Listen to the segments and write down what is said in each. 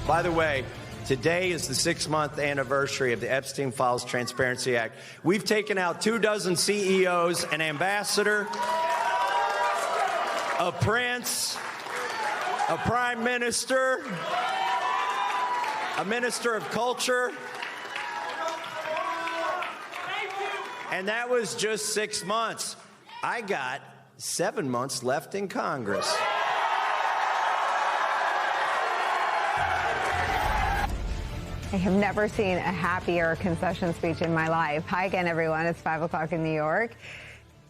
By the way, today is the 6-month anniversary of the Epstein Files Transparency Act. We've taken out 24 CEOs, an ambassador, a prince, a prime minister, a minister of culture. And that was just 6 months. I got 7 months left in Congress. I have never seen a happier concession speech in my life. Hi again, everyone. It's 5 o'clock in New York.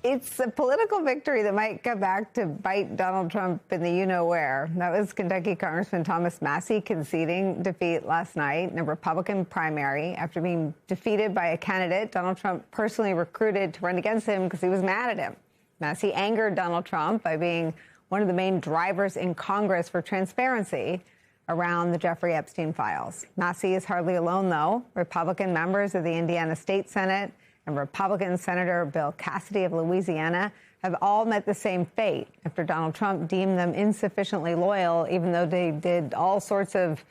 It's a political victory that might come back to bite Donald Trump in the you-know-where. That was Kentucky Congressman Thomas Massie conceding defeat last night in a Republican primary after being defeated by a candidate Donald Trump personally recruited to run against him because he was mad at him. Massie angered Donald Trump by being one of the main drivers in Congress for transparency around the Jeffrey Epstein files. Massie is hardly alone, though. Republican members of the Indiana State Senate and Republican Senator Bill Cassidy of Louisiana have all met the same fate after Donald Trump deemed them insufficiently loyal, even though they did all sorts of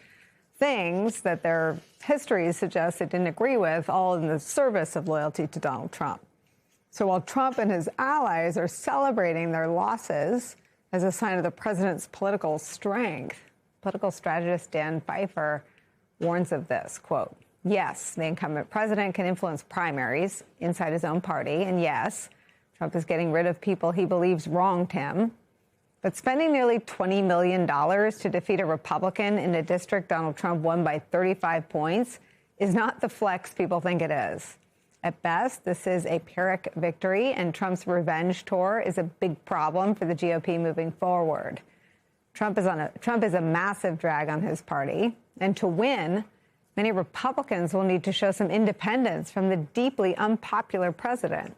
things that their histories suggest they didn't agree with, all in the service of loyalty to Donald Trump. So while Trump and his allies are celebrating their losses as a sign of the president's political strength, political strategist Dan Pfeiffer warns of this, quote, yes, the incumbent president can influence primaries inside his own party. And yes, Trump is getting rid of people he believes wronged him. But spending nearly $20 million to defeat a Republican in a district Donald Trump won by 35 points is not the flex people think it is. At best, this is a Pyrrhic victory, and Trump's revenge tour is a big problem for the GOP moving forward. Trump is a massive drag on his party. And to win, many Republicans will need to show some independence from the deeply unpopular president.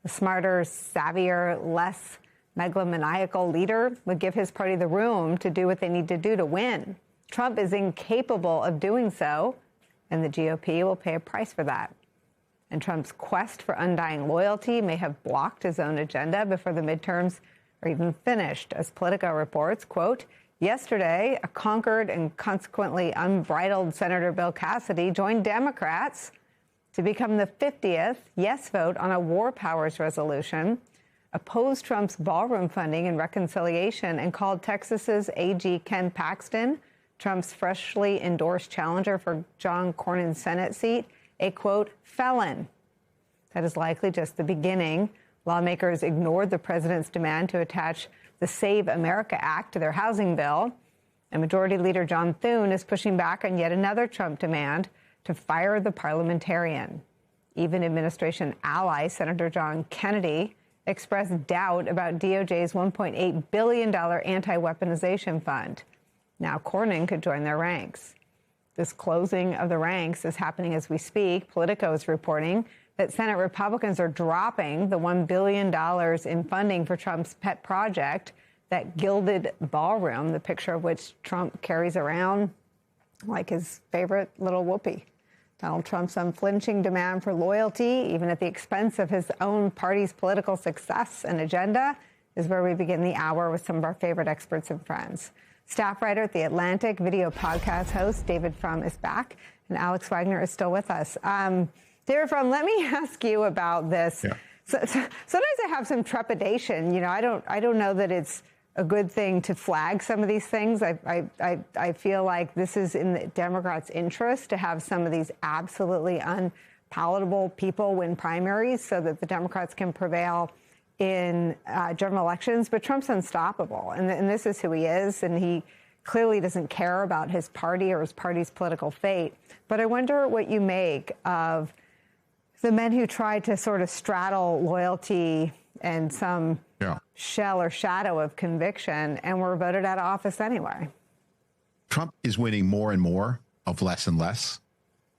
A smarter, savvier, less megalomaniacal leader would give his party the room to do what they need to do to win. Trump is incapable of doing so, and the GOP will pay a price for that. And Trump's quest for undying loyalty may have blocked his own agenda before the midterms are even finished. As Politico reports, quote, yesterday, a conquered and consequently unbridled Senator Bill Cassidy joined Democrats to become the 50th yes vote on a war powers resolution, opposed Trump's ballroom funding and reconciliation, and called Texas's AG Ken Paxton, Trump's freshly endorsed challenger for John Cornyn's Senate seat, a, quote, felon. That is likely just the beginning. Lawmakers ignored the president's demand to attach the Save America Act to their housing bill. And Majority Leader John Thune is pushing back on yet another Trump demand to fire the parliamentarian. Even administration ally Senator John Kennedy expressed doubt about DOJ's $1.8 billion anti-weaponization fund. Now Cornyn could join their ranks. This closing of the ranks is happening as we speak. Politico is reporting that Senate Republicans are dropping the $1 billion in funding for Trump's pet project, that gilded ballroom, the picture of which Trump carries around like his favorite little whoopee. Donald Trump's unflinching demand for loyalty, even at the expense of his own party's political success and agenda, is where we begin the hour with some of our favorite experts and friends. Staff writer at The Atlantic, video podcast host David Frum is back, and Alex Wagner is still with us. David Frum, let me ask you about this. Yeah. Sometimes I have some trepidation. You know, I don't know that it's a good thing to flag some of these things. I feel like this is in the Democrats' interest to have some of these absolutely unpalatable people win primaries so that the Democrats can prevail in general elections. But Trump's unstoppable, and this is who he is, and he clearly doesn't care about his party or his party's political fate. But I wonder what you make of the men who tried to sort of straddle loyalty and some shell or shadow of conviction and were voted out of office anyway. Trump is winning more and more of less and less.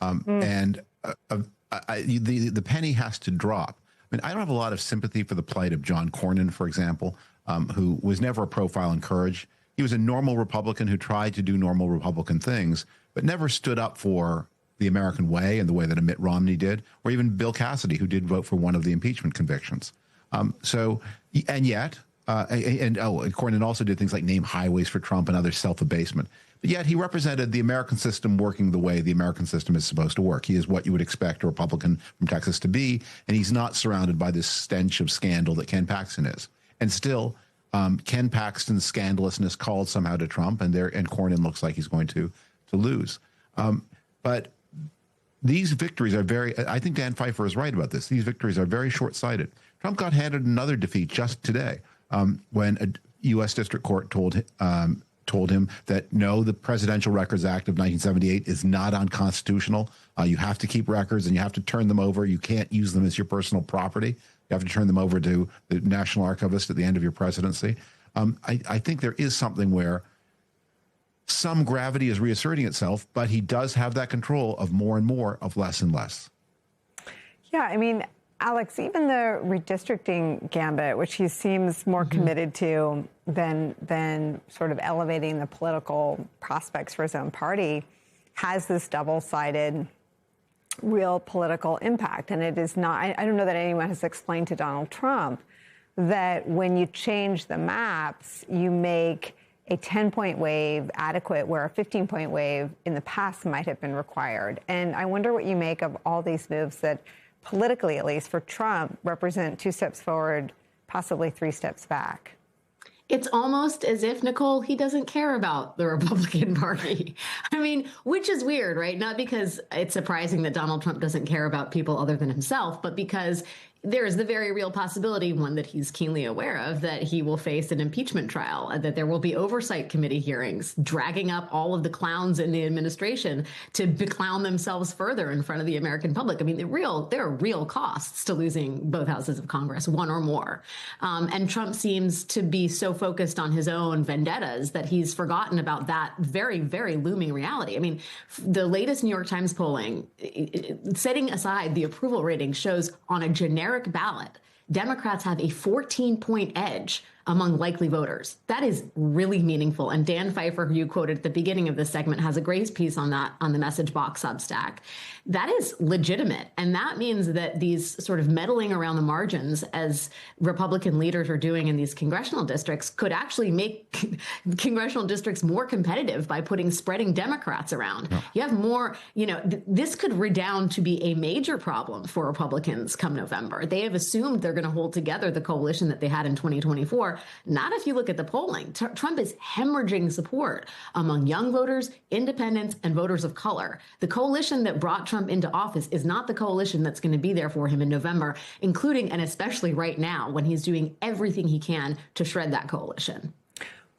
And the penny has to drop. I mean, I don't have a lot of sympathy for the plight of John Cornyn, for example, who was never a profile in courage. He was a normal Republican who tried to do normal Republican things, but never stood up for the American way in the way that Mitt Romney did, or even Bill Cassidy, who did vote for one of the impeachment convictions. And Cornyn also did things like name highways for Trump and other self-abasement. But yet he represented the American system working the way the American system is supposed to work. He is what you would expect a Republican from Texas to be, and he's not surrounded by this stench of scandal that Ken Paxton is. And still, Ken Paxton's scandalousness called somehow to Trump, and Cornyn looks like he's going to lose. But these victories are I think Dan Pfeiffer is right about this. These victories are very short-sighted. Trump got handed another defeat just today when a U.S. District Court told him that, no, the Presidential Records Act of 1978 is not unconstitutional. You have to keep records and you have to turn them over. You can't use them as your personal property. You have to turn them over to the National Archivist at the end of your presidency. I think there is something where some gravity is reasserting itself, but he does have that control of more and more of less and less. Yeah, I mean, Alex, even the redistricting gambit, which he seems more committed to than sort of elevating the political prospects for his own party, has this double-sided real political impact. And it is not, I don't know that anyone has explained to Donald Trump that when you change the maps, you make a 10-point wave adequate where a 15-point wave in the past might have been required. And I wonder what you make of all these moves that, politically at least for Trump, represent 2 steps forward, possibly 3 steps back. It's almost as if, Nicole, he doesn't care about the Republican Party. I mean, which is weird, right? Not because it's surprising that Donald Trump doesn't care about people other than himself, but because there is the very real possibility, one that he's keenly aware of, that he will face an impeachment trial, that there will be oversight committee hearings dragging up all of the clowns in the administration to beclown themselves further in front of the American public. I mean, there are real costs to losing both houses of Congress, one or more. And Trump seems to be so focused on his own vendettas that he's forgotten about that very, very looming reality. I mean, the latest New York Times polling, setting aside the approval rating, shows on a generic ballot, Democrats have a 14-point edge among likely voters. That is really meaningful. And Dan Pfeiffer, who you quoted at the beginning of this segment, has a great piece on that on the Message Box Substack. That is legitimate. And that means that these sort of meddling around the margins, as Republican leaders are doing in these congressional districts, could actually make congressional districts more competitive by spreading Democrats around. Yeah. You have more, this could redound to be a major problem for Republicans come November. They have assumed they're going to hold together the coalition that they had in 2024. Not if you look at the polling. Trump is hemorrhaging support among young voters, independents, and voters of color. The coalition that brought Trump into office is not the coalition that's going to be there for him in November, including and especially right now when he's doing everything he can to shred that coalition.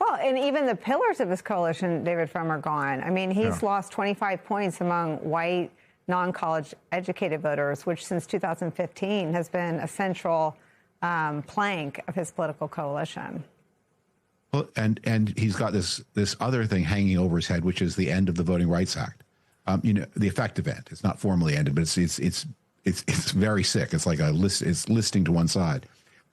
Well, and even the pillars of his coalition, David Frum, are gone. I mean, he's lost 25 points among white, non-college educated voters, which since 2015 has been a central plank of his political coalition. Well, and he's got this other thing hanging over his head, which is the end of the Voting Rights Act. The effective end. It's not formally ended, but it's very sick. It's like it's listing to one side.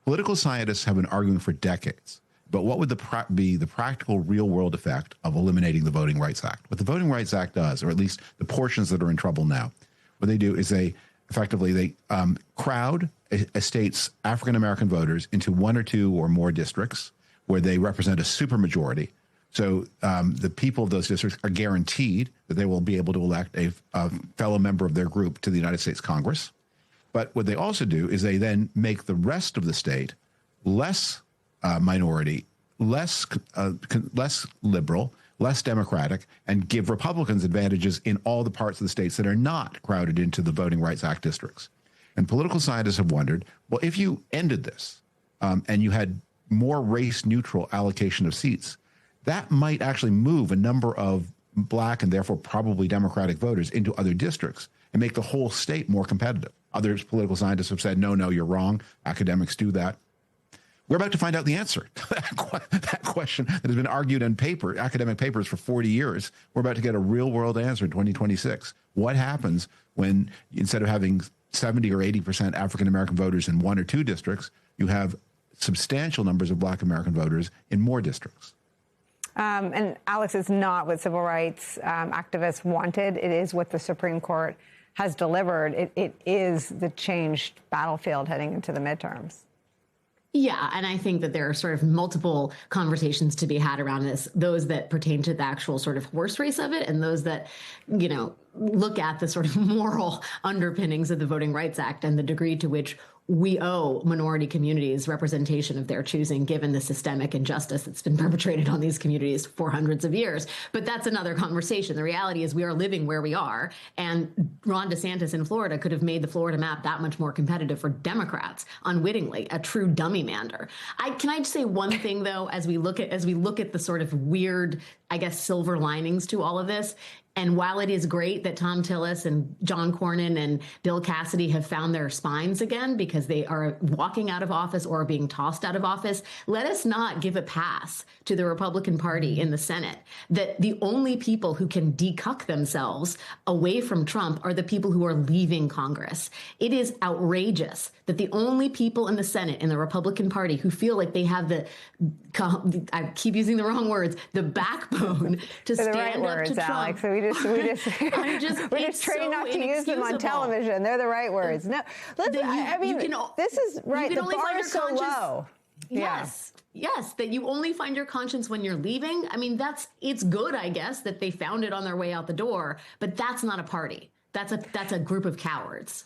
Political scientists have been arguing for decades, but what would be the practical, real world effect of eliminating the Voting Rights Act? What the Voting Rights Act does, or at least the portions that are in trouble now, what they do is they crowd a state's African-American voters into 1 or 2 or more districts where they represent a supermajority. So the people of those districts are guaranteed that they will be able to elect a fellow member of their group to the United States Congress. But what they also do is they then make the rest of the state less minority, less liberal, less democratic, and give Republicans advantages in all the parts of the states that are not crowded into the Voting Rights Act districts. And political scientists have wondered, well, if you ended this and you had more race-neutral allocation of seats, that might actually move a number of black and therefore probably Democratic voters into other districts and make the whole state more competitive. Other political scientists have said, no, you're wrong. Academics do that. We're about to find out the answer to that question that has been argued in academic papers for 40 years. We're about to get a real-world answer in 2026. What happens when, instead of having 70 or 80% African-American voters in 1 or 2 districts, you have substantial numbers of black American voters in more districts? And Alex, it's not what civil rights activists wanted. It is what the Supreme Court has delivered. It is the changed battlefield heading into the midterms. Yeah, and I think that there are sort of multiple conversations to be had around this, those that pertain to the actual sort of horse race of it, and those that, look at the sort of moral underpinnings of the Voting Rights Act and the degree to which we owe minority communities representation of their choosing, given the systemic injustice that's been perpetrated on these communities for hundreds of years. But that's another conversation. The reality is we are living where we are, and Ron DeSantis in Florida could have made the Florida map that much more competitive for Democrats unwittingly, a true dummy mander. Can I just say one thing though, as we look at the sort of weird, I guess, silver linings to all of this? And while it is great that Thom Tillis and John Cornyn and Bill Cassidy have found their spines again because they are walking out of office or being tossed out of office, let us not give a pass to the Republican Party in the Senate that the only people who can decuck themselves away from Trump are the people who are leaving Congress. It is outrageous that the only people in the Senate in the Republican Party who feel like they have I keep using the wrong words, the backbone to stand right up words, to Trump. Alex. So we're just trained not to use them on television. They're the right words. No, listen, this is right. The bar is so low. Yes. Yeah. Yes, that you only find your conscience when you're leaving. I mean, it's good, I guess, that they found it on their way out the door, but that's not a party. That's a group of cowards.